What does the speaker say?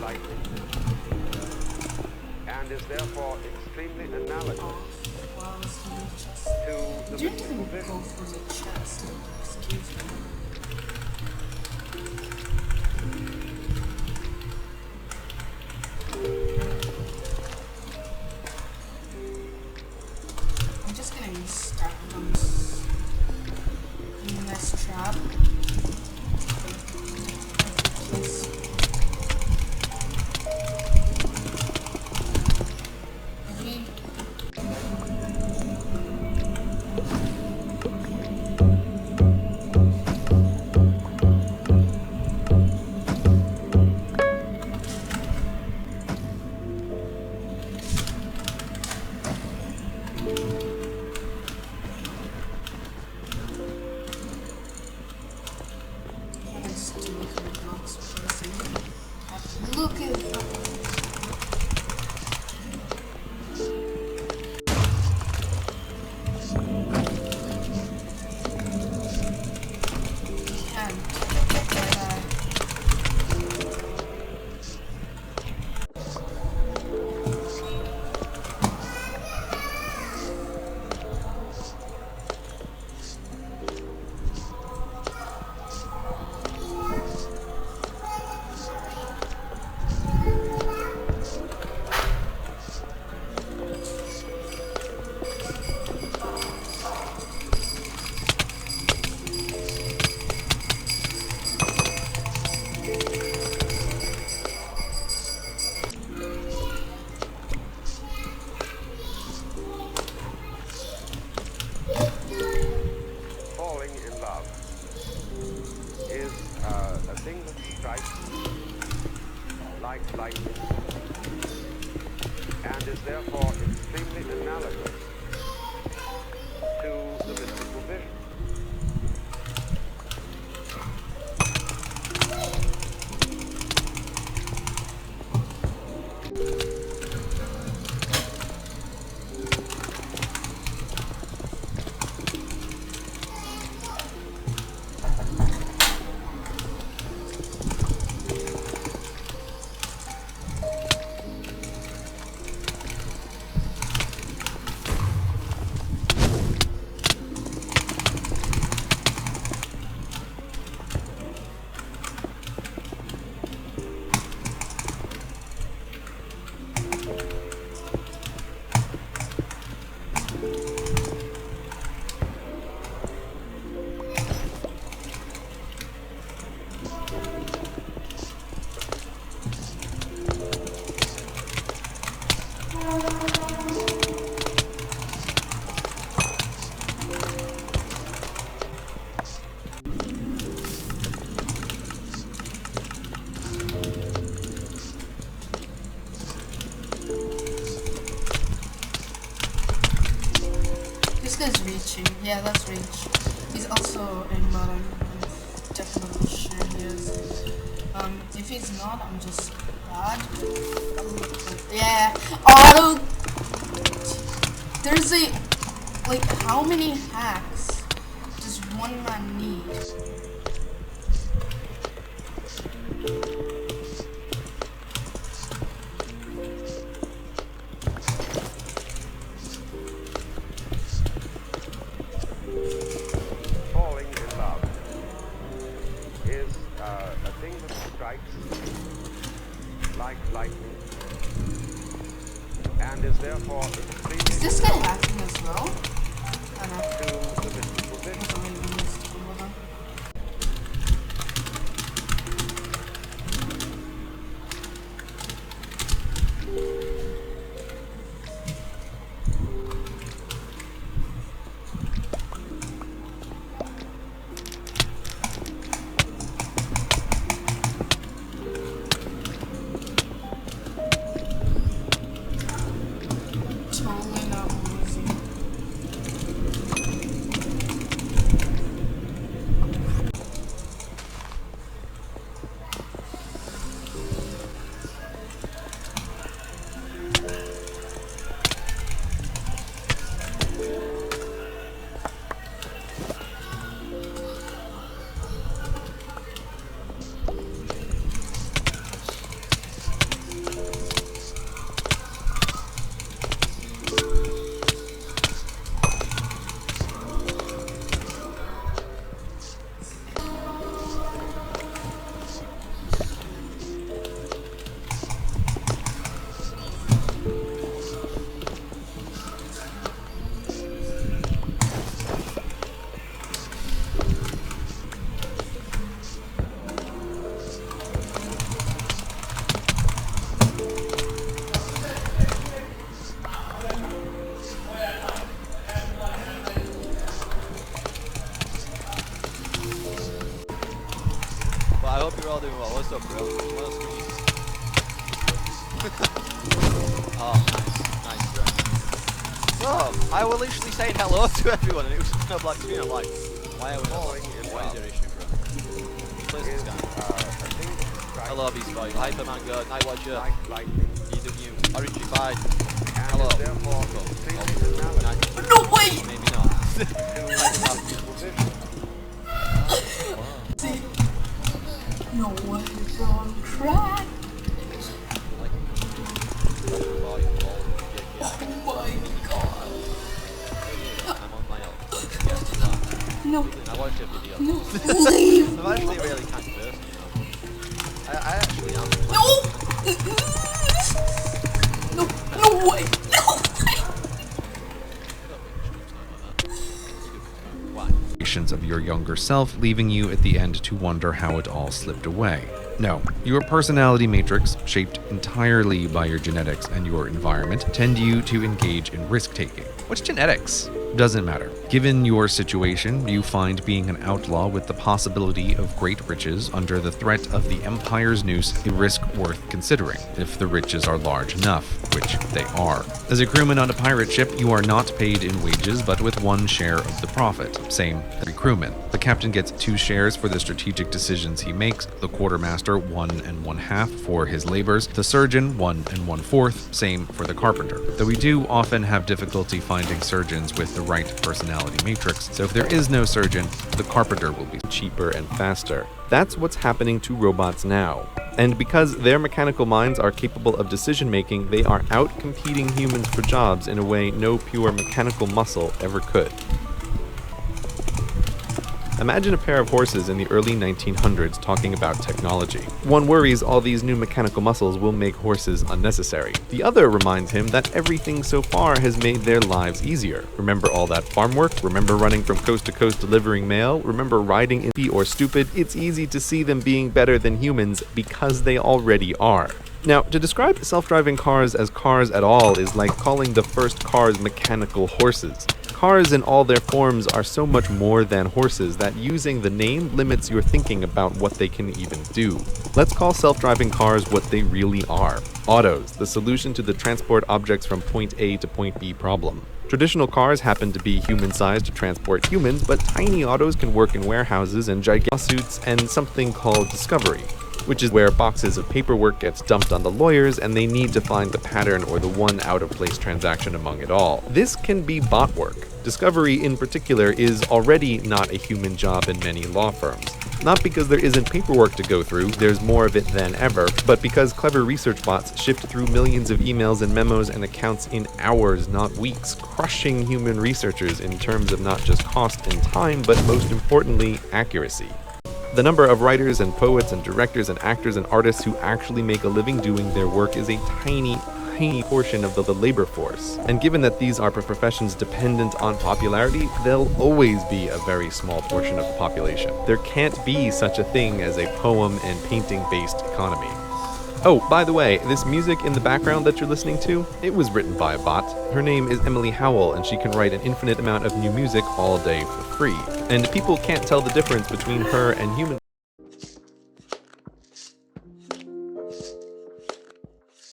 lightning, and is therefore extremely analogous to the Didn't mystical even vision. go for the chest. Excuse me. I'm just gonna use stack guns in this trap. Yes. Okay. Let's do the blocks first. Look at can't. Falling in love is a thing that strikes like lightning, and is therefore extremely analogous to the mystical vision. This guy's reaching. Yeah, let's reach. He's also in bottom. I'm definitely sure he is. If he's not, I'm just bad. Yeah, auto. There's a like how many hacks does one man need? Falling in love is a thing that strikes like lightning, and is therefore extremely Is this guy hacking as well? I don't know. to the mystical vision. Hold on, hold on. Totally not losing. We're all doing well. What's up, bro? What else can we use? Oh, nice, bro. So, I was literally saying hello to everyone, and it was just no black screen. I'm like, why are we not Falling in What is love your issue, bro? Close is this guy. a thing that strikes Hello, Beast Boy. Hyperman good. Night Watcher. like lightning You do you. Orangified. and Hello. is therefore Cool. extremely Oh, nice. No way! Maybe not. to supervision. See? No way, bro. I'm crying. Boy, Oh my god. I'm on my own. Yes, you are. No. I watched your video. No. Leave. I'm actually a really kind person, you know. I actually am. No. No. No way. No way. Why? Of your younger self, leaving you at the end to wonder how it all slipped away. No, your personality matrix, shaped entirely by your genetics and your environment, tend you to engage in risk-taking. What's genetics? Doesn't matter. Given your situation, you find being an outlaw with the possibility of great riches under the threat of the Empire's noose a risk worth considering, if the riches are large enough, which they are. As a crewman on a pirate ship, you are not paid in wages, but with one share of the profit. Same every crewman. The captain gets 2 shares for the strategic decisions he makes, the quartermaster 1 1/2 for his labors, the surgeon 1 1/4, same for the carpenter. Though we do often have difficulty finding surgeons with the right personality matrix, so if there is no surgeon, the carpenter will be cheaper and faster. That's what's happening to robots now. And because their mechanical minds are capable of decision making, they are out competing humans for jobs in a way no pure mechanical muscle ever could. Imagine a pair of horses in the early 1900s talking about technology. One worries all these new mechanical muscles will make horses unnecessary. The other reminds him that everything so far has made their lives easier. Remember all that farm work? Remember running from coast to coast delivering mail? Remember riding in or stupid? It's easy to see them being better than humans because they already are. Now, to describe self-driving cars as cars at all is like calling the first cars mechanical horses. Cars in all their forms are so much more than horses that using the name limits your thinking about what they can even do. Let's call self-driving cars what they really are. Autos, the solution to the transport objects from point A to point B problem. Traditional cars happen to be human-sized to transport humans, but tiny autos can work in warehouses and gigantic lawsuits and something called discovery, which is where boxes of paperwork gets dumped on the lawyers and they need to find the pattern or the one out-of-place transaction among it all. This can be bot work. Discovery in particular is already not a human job in many law firms. Not because there isn't paperwork to go through, there's more of it than ever, but because clever research bots shift through millions of emails and memos and accounts in hours, not weeks, crushing human researchers in terms of not just cost and time, but most importantly, accuracy. The number of writers and poets and directors and actors and artists who actually make a living doing their work is a tiny portion of the labor force. And given that these are professions dependent on popularity, they'll always be a very small portion of the population. There can't be such a thing as a poem and painting-based economy. Oh, by the way, this music in the background that you're listening to, it was written by a bot. Her name is Emily Howell, and she can write an infinite amount of new music all day for free. And people can't tell the difference between her and human